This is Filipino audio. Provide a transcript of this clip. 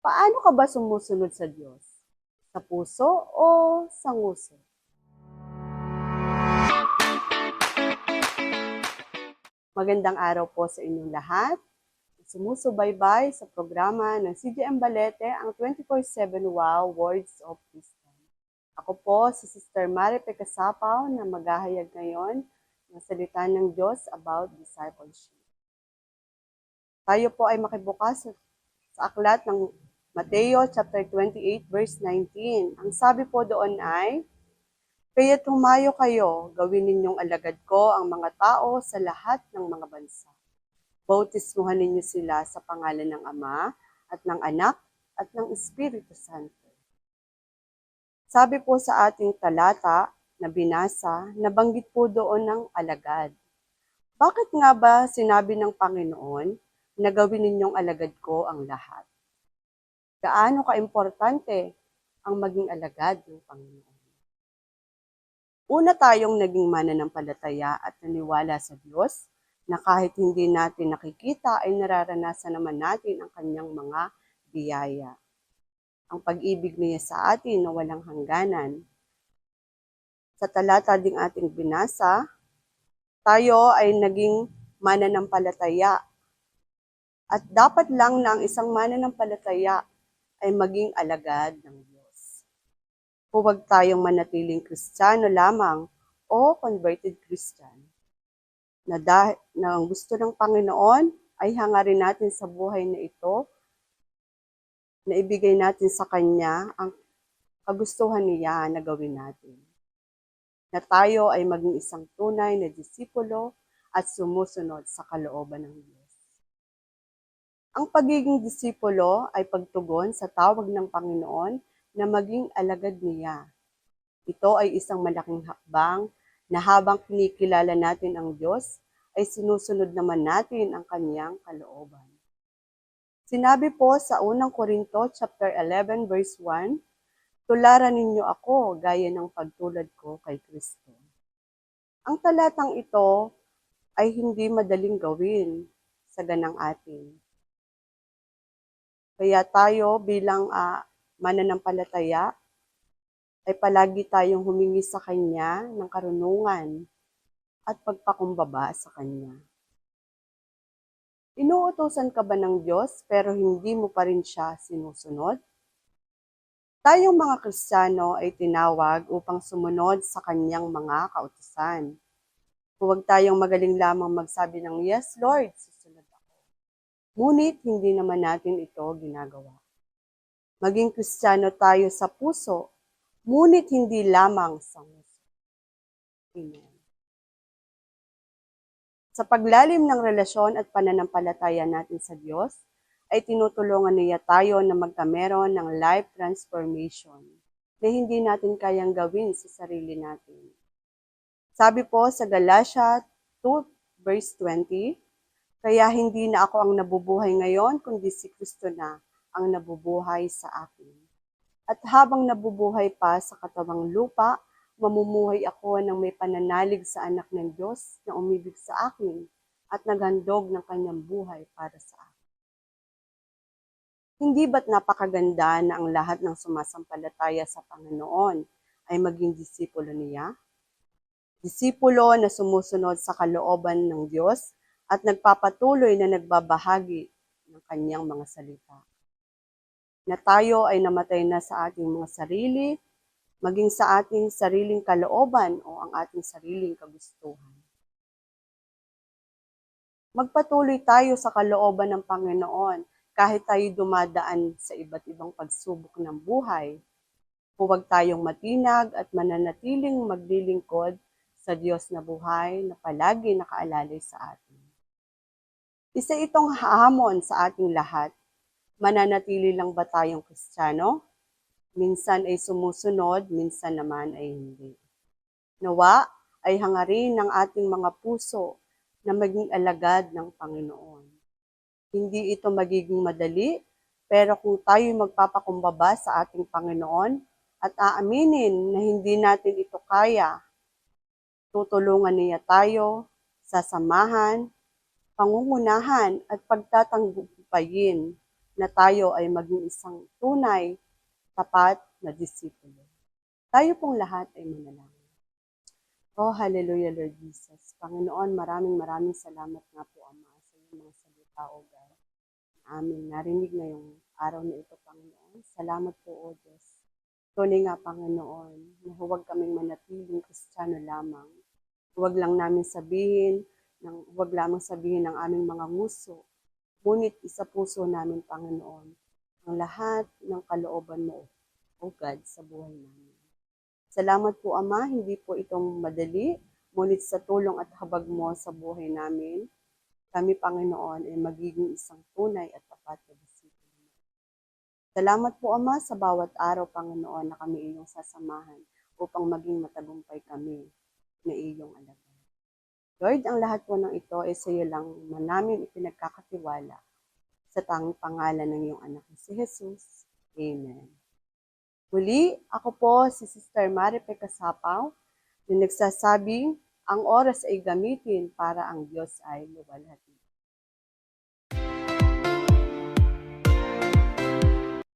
Paano ka ba sumusunod sa Diyos? Sa puso o sa nguso? Magandang araw po sa inyong lahat. Sumusubaybay sa programa ng CGM Balete ang 24/7 Wow Words of Wisdom. Ako po si Sister Mari Pecasapaw na maghahayag ngayon ng salita ng Diyos about discipleship. Tayo po ay makibukas sa aklat ng Mateo chapter 28 verse 19. Ang sabi po doon ay, "Kaya't humayo kayo, gawin ninyong alagad ko ang mga tao sa lahat ng mga bansa. Bautismuhan ninyo sila sa pangalan ng Ama at ng Anak at ng Espiritu Santo." Sabi po sa ating talata na binasa, nabanggit po doon ng alagad. Bakit nga ba sinabi ng Panginoon na gawin ninyong alagad ko ang lahat? Gaano kaimportante ang maging alagad ng Panginoon? Una tayong naging mananampalataya at naniwala sa Diyos na kahit hindi natin nakikita ay nararanasan naman natin ang kanyang mga biyaya. Ang pag-ibig niya sa atin na walang hangganan. Sa talata ding ating binasa, tayo ay naging mananampalataya. At dapat lang na ang isang mananampalataya ay maging alagad ng Diyos. Huwag tayong manatiling Kristiyano lamang o converted Christian. Na ang gusto ng Panginoon ay hangarin natin sa buhay na ito, na ibigay natin sa Kanya ang kagustuhan niya na gawin natin. Na tayo ay maging isang tunay na disipulo at sumusunod sa kalooban ng Diyos. Ang pagiging disipulo ay pagtugon sa tawag ng Panginoon na maging alagad niya. Ito ay isang malaking hakbang na habang kinikilala natin ang Diyos, ay sinusunod naman natin ang kanyang kalooban. Sinabi po sa unang Korinto chapter 11 verse 1, "Tularan ninyo ako gaya ng pagtulad ko kay Kristo." Ang talatang ito ay hindi madaling gawin sa ganang atin. Kaya tayo bilang mananampalataya ay palagi tayong humingi sa Kanya ng karunungan at pagpakumbaba sa Kanya. Inuutosan ka ba ng Diyos pero hindi mo pa rin siya sinusunod? Tayong mga Kristiyano ay tinawag upang sumunod sa Kanyang mga kautusan. Huwag tayong magaling lamang magsabi ng, "Yes, Lord, susunod ako." Ngunit hindi naman natin ito ginagawa. Maging Kristiyano tayo sa puso, ngunit hindi lamang sa nguso. Amen. Sa paglalim ng relasyon at pananampalataya natin sa Diyos, ay tinutulungan niya tayo na magkameron ng life transformation na hindi natin kayang gawin sa sarili natin. Sabi po sa Galatia 2 verse 20, "Kaya hindi na ako ang nabubuhay ngayon, kundi si Kristo na ang nabubuhay sa akin. At habang nabubuhay pa sa katawang lupa, mamumuhay ako ng may pananalig sa anak ng Diyos na umibig sa akin at naghandog ng kanyang buhay para sa akin." Hindi ba't napakaganda na ang lahat ng sumasampalataya sa Panginoon ay maging disipulo niya? Disipulo na sumusunod sa kalooban ng Diyos at nagpapatuloy na nagbabahagi ng kanyang mga salita. Na tayo ay namatay na sa ating mga sarili, maging sa ating sariling kalooban o ang ating sariling kagustuhan. Magpatuloy tayo sa kalooban ng Panginoon kahit tayo dumadaan sa iba't ibang pagsubok ng buhay. Huwag tayong matinag at mananatiling maglilingkod sa Diyos na buhay na palagi nakaalalay sa atin. Isa itong hamon sa ating lahat. Mananatili lang ba tayong Kristiyano? Minsan ay sumusunod, minsan naman ay hindi. Nawa ay hangarin ng ating mga puso na maging alagad ng Panginoon. Hindi ito magiging madali, pero kung tayo magpapakumbaba sa ating Panginoon at aaminin na hindi natin ito kaya, tutulungan niya tayo, sasamahan, pangungunahan at pagtatanggumpayin na tayo ay maging isang tunay, tapat na disipulo. Tayo pong lahat ay manalangin. Oh, hallelujah, Lord Jesus. Panginoon, maraming salamat nga po, Ama, sa iyong mga salita, O God. Amin. Narinig na yung araw na ito, Panginoon. Salamat po, O Diyos. Tunay nga, Panginoon, na huwag kaming manatiling Kristiyano lamang. Huwag lamang sabihin ng aming mga nguso. Ngunit isa puso namin, Panginoon, ang lahat ng kalooban mo, O God, sa buhay namin. Salamat po, Ama, hindi po itong madali, ngunit sa tulong at habag mo sa buhay namin, kami, Panginoon, ay magiging isang tunay at tapat na disipulo. Salamat po, Ama, sa bawat araw, Panginoon, na kami iyong sasamahan upang maging matagumpay kami na iyong alagad. Lord, ang lahat po ng ito ay sa iyo lang namin ipinagkakatiwala sa tanging pangalan ng iyong anak na si Jesus. Amen. Muli, ako po si Sister Maripe Casapaw, na nagsasabing ang oras ay gamitin para ang Diyos ay luwalhati.